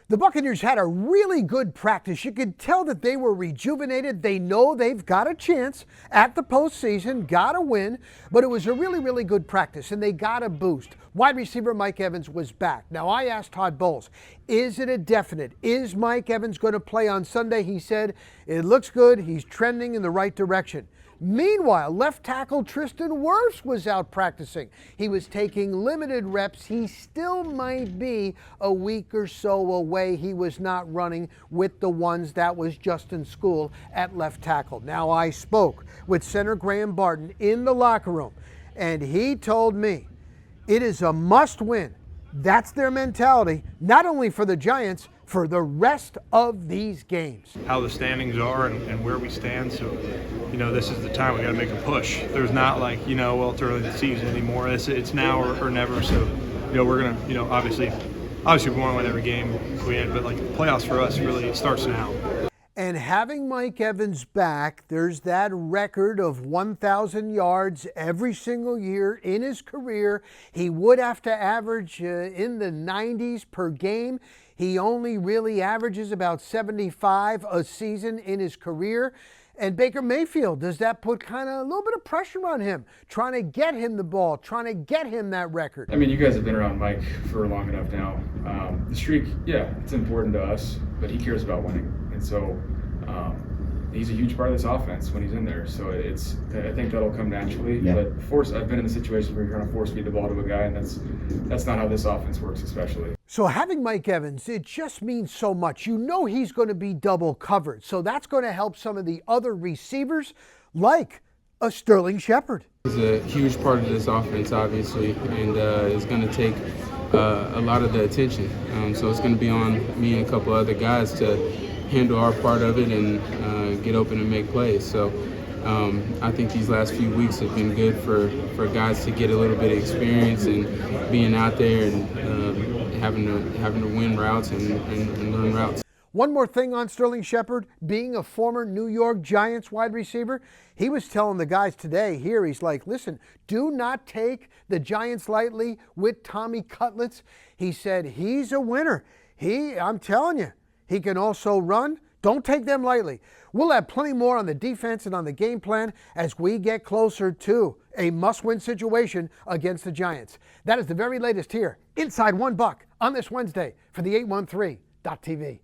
The Buccaneers had a really good practice. You could tell that they were rejuvenated. They know they've got a chance at the postseason, got to win, but it was a really, really good practice, and they got a boost. Wide receiver Mike Evans was back. Now, I asked Todd Bowles, is it a definite? Is Mike Evans going to play on Sunday? He said, it looks good. He's trending in the right direction. Meanwhile, left tackle Tristan Wirfs was out practicing. He was taking limited reps. He still might be a week or so away. He was not running with the ones that was just in school at left tackle. Now, I spoke with center Graham Barton in the locker room, and he told me it is a must-win. That's their mentality, not only for the Giants, for the rest of these games. How the standings are and where we stand, so this is the time we got to make a push. There's not like well, it's early in the season anymore. It's now or never. So we're gonna obviously we want to win every game we had, but like the playoffs for us really starts now. And having Mike Evans back, there's that record of 1,000 yards every single year in his career. He would have to average in the 90s per game. He only really averages about 75 a season in his career. And Baker Mayfield, does that put kind of a little bit of pressure on him, trying to get him the ball, trying to get him that record? I mean, you guys have been around Mike for long enough now. The streak, yeah, it's important to us, but he cares about winning. And so he's a huge part of this offense when he's in there. So I think that'll come naturally. Yeah. But I've been in the situation where you're trying to force feed the ball to a guy, and that's not how this offense works, especially. So having Mike Evans, it just means so much. He's going to be double covered. So that's going to help some of the other receivers like a Sterling Shepard. He's a huge part of this offense, obviously, and it's going to take a lot of the attention. So it's going to be on me and a couple other guys to handle our part of it and get open and make plays. So I think these last few weeks have been good for guys to get a little bit of experience and being out there and having to win routes and learn routes. One more thing on Sterling Shepard, being a former New York Giants wide receiver, he was telling the guys today here, he's like, listen, do not take the Giants lightly with Tommy Cutlets. He said he's a winner. I'm telling you, he can also run. Don't take them lightly. We'll have plenty more on the defense and on the game plan as we get closer to a must-win situation against the Giants. That is the very latest here inside One Buck on this Wednesday for the 813.TV.